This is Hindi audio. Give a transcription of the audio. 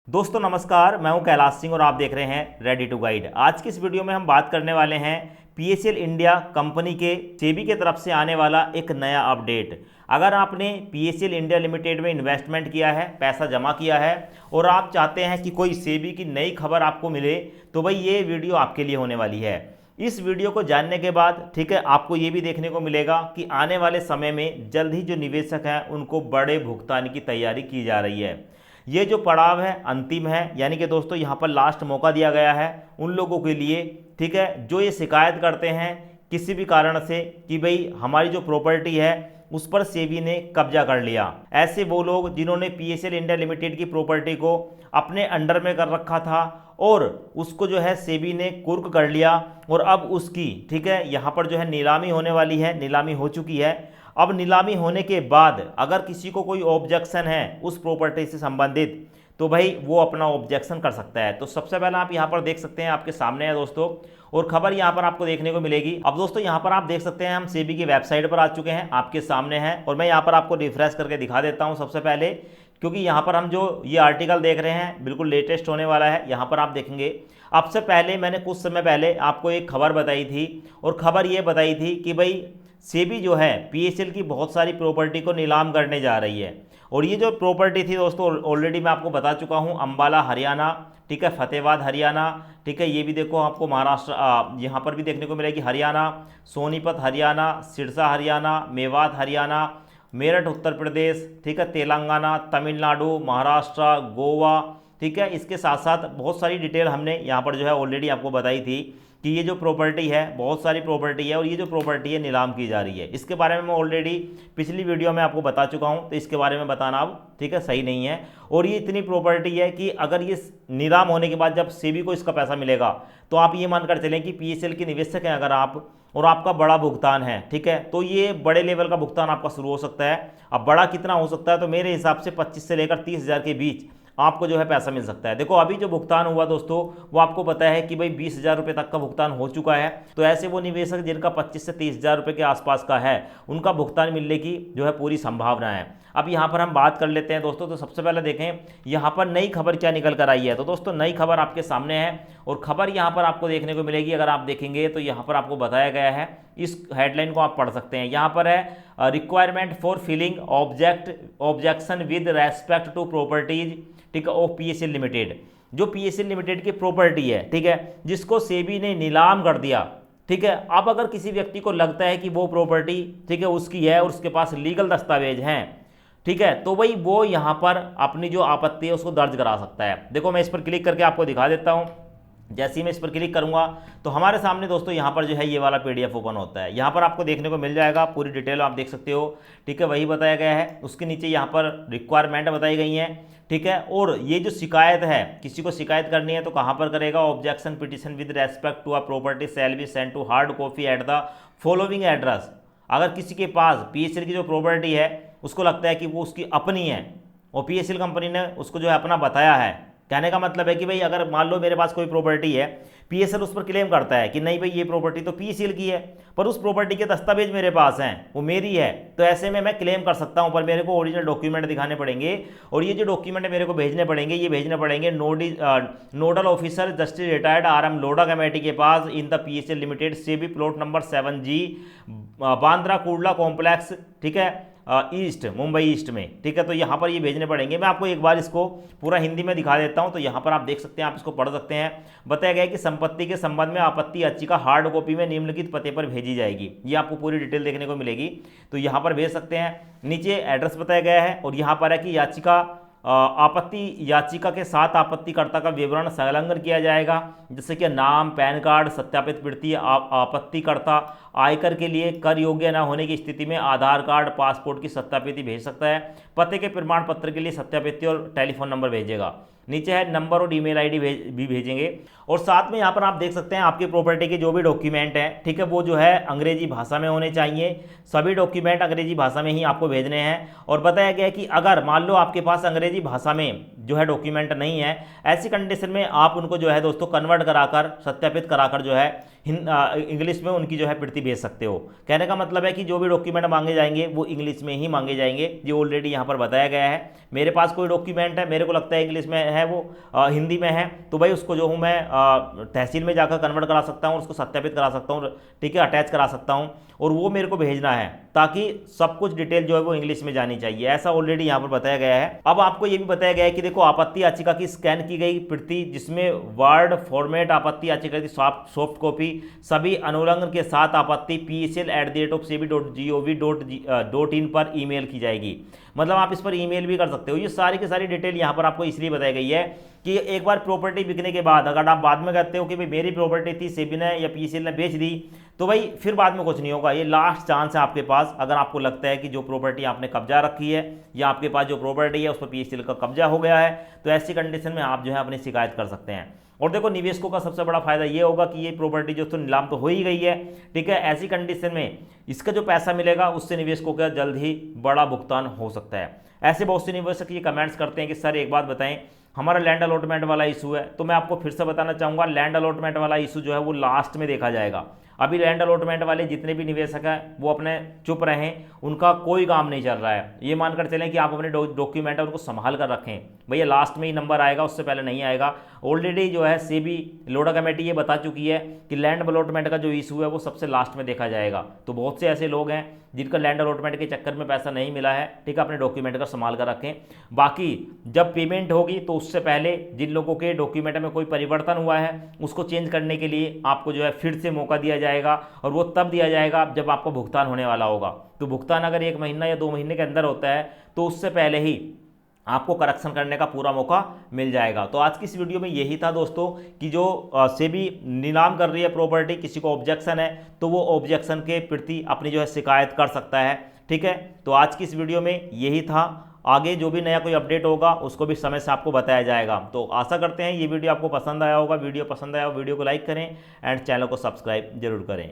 दोस्तों नमस्कार, मैं हूं कैलाश सिंह और आप देख रहे हैं रेडी टू गाइड। आज की इस वीडियो में हम बात करने वाले हैं पीएसएल इंडिया कंपनी के सेबी की तरफ से आने वाला एक नया अपडेट। अगर आपने पीएसएल इंडिया लिमिटेड में इन्वेस्टमेंट किया है, पैसा जमा किया है और आप चाहते हैं कि कोई सेबी की नई खबर आपको मिले, तो भाई ये वीडियो आपके लिए होने वाली है। इस वीडियो को जानने के बाद ठीक है, आपको ये भी देखने को मिलेगा कि आने वाले समय में जल्द ही जो निवेशक हैं उनको बड़े भुगतान की तैयारी की जा रही है। ये जो पड़ाव है अंतिम है, यानी कि दोस्तों यहाँ पर लास्ट मौका दिया गया है उन लोगों के लिए, ठीक है, जो ये शिकायत करते हैं किसी भी कारण से कि भाई हमारी जो प्रॉपर्टी है उस पर सेबी ने कब्जा कर लिया। ऐसे वो लोग जिन्होंने पीएसएल इंडिया लिमिटेड की प्रॉपर्टी को अपने अंडर में कर रखा था और उसको जो है सेबी ने कुर्क कर लिया और अब उसकी ठीक है यहाँ पर जो है नीलामी होने वाली है, नीलामी हो चुकी है। अब नीलामी होने के बाद अगर किसी को कोई ऑब्जेक्शन है उस प्रॉपर्टी से संबंधित, तो भाई वो अपना ऑब्जेक्शन कर सकता है। तो सबसे पहले आप यहाँ पर देख सकते हैं, आपके सामने है दोस्तों, और खबर यहाँ पर आपको देखने को मिलेगी। अब दोस्तों यहाँ पर आप देख सकते हैं हम सेबी की वेबसाइट पर आ चुके हैं, आपके सामने हैं और मैं यहाँ पर आपको रिफ्रेश करके दिखा देता हूँ सबसे पहले, क्योंकि यहाँ पर हम जो ये आर्टिकल देख रहे हैं बिल्कुल लेटेस्ट होने वाला है। यहाँ पर आप देखेंगे, अब से पहले मैंने कुछ समय पहले आपको एक खबर बताई थी और खबर ये बताई थी कि भाई सेबी जो है पीएसएल की बहुत सारी प्रॉपर्टी को नीलाम करने जा रही है। और ये जो प्रॉपर्टी थी दोस्तों ऑलरेडी मैं आपको बता चुका हूँ, अंबाला हरियाणा, ठीक है, फतेहाबाद हरियाणा, ठीक है, ये भी देखो आपको महाराष्ट्र यहाँ पर भी देखने को मिलेगी हरियाणा, सोनीपत हरियाणा, सिरसा हरियाणा, मेवात हरियाणा, मेरठ उत्तर प्रदेश, ठीक है, तेलंगाना, तमिलनाडु, महाराष्ट्र, गोवा, ठीक है। इसके साथ साथ बहुत सारी डिटेल हमने यहाँ पर जो है ऑलरेडी आपको बताई थी कि ये जो प्रॉपर्टी है बहुत सारी प्रॉपर्टी है और ये जो प्रॉपर्टी है नीलाम की जा रही है। इसके बारे में मैं ऑलरेडी पिछली वीडियो में आपको बता चुका हूँ, तो इसके बारे में बताना अब ठीक है सही नहीं है। और ये इतनी प्रॉपर्टी है कि अगर ये नीलाम होने के बाद जब सेबी को इसका पैसा मिलेगा तो आप ये मानकर चलें कि पीएसएल के निवेशक हैं अगर आप और आपका बड़ा भुगतान है, ठीक है, तो ये बड़े लेवल का भुगतान आपका शुरू हो सकता है। अब बड़ा कितना हो सकता है, तो मेरे हिसाब से 25 से लेकर 30 हज़ार के बीच आपको जो है पैसा मिल सकता है। देखो अभी जो भुगतान हुआ दोस्तों वो आपको पता है कि भाई 20,000 रुपये तक का भुगतान हो चुका है। तो ऐसे वो निवेशक जिनका 25 से 30,000 रुपये के आसपास का है उनका भुगतान मिलने की जो है पूरी संभावना है। अब यहाँ पर हम बात कर लेते हैं दोस्तों, तो सबसे पहले देखें यहाँ पर नई खबर क्या निकल कर आई है। तो दोस्तों नई खबर आपके सामने है और खबर यहाँ पर आपको देखने को मिलेगी। अगर आप देखेंगे तो यहाँ पर आपको बताया गया है, इस हेडलाइन को आप पढ़ सकते हैं। यहाँ पर है requirement for filing objection with respect to properties, ठीक है, ऑफ पीएसएल लिमिटेड। जो पीएसएल लिमिटेड की प्रॉपर्टी है, ठीक है, जिसको सेबी ने नीलाम कर दिया, ठीक है। अब अगर किसी व्यक्ति को लगता है कि वो प्रॉपर्टी ठीक है उसकी है और उसके पास लीगल दस्तावेज हैं, ठीक है, तो भाई वो यहाँ पर अपनी जो आपत्ति है उसको दर्ज करा सकता है। देखो मैं इस पर क्लिक करके आपको दिखा देता हूँ। जैसे ही मैं इस पर क्लिक करूंगा तो हमारे सामने दोस्तों यहाँ पर जो है ये वाला पीडीएफ ओपन होता है। यहाँ पर आपको देखने को मिल जाएगा, पूरी डिटेल आप देख सकते हो, ठीक है, वही बताया गया है। उसके नीचे यहाँ पर रिक्वायरमेंट बताई गई हैं, ठीक है। और ये जो शिकायत है, किसी को शिकायत करनी है तो कहाँ पर करेगा, objection petition with respect to a property shall be send to hard copy at the following address. अगर किसी के पास पीएसएल की जो प्रॉपर्टी है उसको लगता है कि वो उसकी अपनी है और पीएसएल कंपनी ने उसको जो है अपना बताया है, कहने का मतलब है कि भाई अगर मान लो मेरे पास कोई प्रॉपर्टी है, पीएसएल उस पर क्लेम करता है कि नहीं भाई ये प्रॉपर्टी तो पीएसएल की है, पर उस प्रॉपर्टी के दस्तावेज मेरे पास हैं, वो मेरी है, तो ऐसे में मैं क्लेम कर सकता हूं, पर मेरे को ओरिजिनल डॉक्यूमेंट दिखाने पड़ेंगे और ये जो डॉक्यूमेंट मेरे को भेजने पड़ेंगे, ये भेजने पड़ेंगे nodal officer justice retired RM Lodha committee के पास in the PSL limited SEBI plot number 7G Bandra Kurla complex, ठीक है, ईस्ट, मुंबई ईस्ट में, ठीक है। तो यहाँ पर ये भेजने पड़ेंगे। मैं आपको एक बार इसको पूरा हिंदी में दिखा देता हूँ, तो यहाँ पर आप देख सकते हैं, आप इसको पढ़ सकते हैं। बताया गया है कि संपत्ति के संबंध में आपत्ति याचिका हार्ड कॉपी में निम्नलिखित पते पर भेजी जाएगी। ये आपको पूरी डिटेल देखने को मिलेगी, तो यहाँ पर भेज सकते हैं। नीचे एड्रेस बताया गया है और यहाँ पर है कि याचिका आपत्ति याचिका के साथ आपत्तिकर्ता का विवरण संलग्न किया जाएगा, जैसे कि नाम, पैन कार्ड, सत्यापित प्रति, आपत्तिकर्ता आयकर के लिए कर योग्य न होने की स्थिति में आधार कार्ड, पासपोर्ट की सत्यापित भेज सकता है। पते के प्रमाण पत्र के लिए सत्यापित और टेलीफोन नंबर भेजेगा। नीचे है नंबर और ईमेल आईडी भी भेजेंगे। और साथ में यहाँ पर आप देख सकते हैं आपकी प्रॉपर्टी के जो भी डॉक्यूमेंट हैं, ठीक है, वो जो है अंग्रेजी भाषा में होने चाहिए। सभी डॉक्यूमेंट अंग्रेजी भाषा में ही आपको भेजने हैं। और बताया गया है कि अगर मान लो आपके पास अंग्रेजी भाषा में जो है डॉक्यूमेंट नहीं है, ऐसी कंडीशन में आप उनको जो है दोस्तों कन्वर्ट कराकर, सत्यापित कराकर जो है इंग्लिश में उनकी जो है प्रति भेज सकते हो। कहने का मतलब है कि जो भी डॉक्यूमेंट मांगे जाएंगे वो इंग्लिश में ही मांगे जाएंगे। ये ऑलरेडी यहाँ पर बताया गया है। मेरे पास कोई डॉक्यूमेंट है, मेरे को लगता है इंग्लिश में है, है वो हिंदी में है, तो भाई उसको जो हूँ मैं तहसील में जाकर कन्वर्ट करा सकता हूँ, उसको सत्यापित करा सकता हूँ, ठीक है, अटैच करा सकता हूँ, और वो मेरे को भेजना है ताकि सब कुछ डिटेल जो है वो इंग्लिश में जानी चाहिए, ऐसा ऑलरेडी यहाँ पर बताया गया है। अब आपको ये भी बताया गया है कि देखो, आपत्ति याचिका की स्कैन की गई प्रति जिसमें वर्ड फॉर्मेट आपत्ति याचिका की सॉफ्ट कॉपी सभी अनुलंघन के साथ आपत्ति psl@sebi.gov.in पर ईमेल की जाएगी। मतलब आप इस पर ईमेल भी कर सकते हो। ये सारी की सारी डिटेल यहाँ पर आपको इसलिए बताई गई है कि एक बार प्रॉपर्टी बिकने के बाद अगर आप बाद में कहते हो कि भाई मेरी प्रॉपर्टी थी, सेबी ने या पीसीएल ने बेच दी, तो भाई फिर बाद में कुछ नहीं होगा। ये लास्ट चांस है आपके पास। अगर आपको लगता है कि जो प्रॉपर्टी आपने कब्जा रखी है या आपके पास जो प्रॉपर्टी है उस पर पीसीएल का कब्जा हो गया है, तो ऐसी कंडीशन में आप जो है अपनी शिकायत कर सकते हैं। और देखो, निवेशकों का सबसे बड़ा फायदा ये होगा कि ये प्रॉपर्टी जो तो नीलाम तो हो ही गई है, ठीक है। ऐसी कंडीशन में इसका जो पैसा मिलेगा उससे निवेशकों का जल्द ही बड़ा भुगतान हो सकता है। ऐसे बहुत से निवेशक ये कमेंट्स करते हैं कि सर एक बात बताएं, हमारा लैंड अलॉटमेंट वाला इशू है। तो मैं आपको फिर से बताना चाहूँगा, लैंड अलॉटमेंट वाला इशू जो है वो लास्ट में देखा जाएगा। अभी लैंड अलॉटमेंट वाले जितने भी निवेशक हैं वो अपने चुप रहें, उनका कोई काम नहीं चल रहा है। ये मानकर चलें कि आप अपने डॉक्यूमेंट है उनको संभाल कर रखें, भैया लास्ट में ही नंबर आएगा, उससे पहले नहीं आएगा। ऑलरेडी जो है सेबी लोढ़ा कमेटी ये बता चुकी है कि लैंड अलॉटमेंट का जो इशू है वो सबसे लास्ट में देखा जाएगा। तो बहुत से ऐसे लोग हैं जिनका लैंड अलॉटमेंट के चक्कर में पैसा नहीं मिला है, ठीक है, अपने डॉक्यूमेंट का संभाल कर रखें। बाकी जब पेमेंट होगी तो उससे पहले जिन लोगों के डॉक्यूमेंट में कोई परिवर्तन हुआ है उसको चेंज करने के लिए आपको जो है फिर से मौका दिया जाएगा, और वो तब दिया जाएगा जब आपको भुगतान होने वाला होगा। तो भुगतान अगर 1 महीना या 2 महीने के अंदर होता है तो उससे पहले ही आपको करेक्शन करने का पूरा मौका मिल जाएगा। तो आज की इस वीडियो में यही था दोस्तों कि जो सेबी नीलाम कर रही है प्रॉपर्टी, किसी को ऑब्जेक्शन है तो वो ऑब्जेक्शन के प्रति अपनी जो है शिकायत कर सकता है, ठीक है। तो आज की इस वीडियो में यही था। आगे जो भी नया कोई अपडेट होगा उसको भी समय से आपको बताया जाएगा। तो आशा करते हैं ये वीडियो आपको पसंद आया होगा। वीडियो पसंद आया हो वीडियो को लाइक करें एंड चैनल को सब्सक्राइब जरूर करें।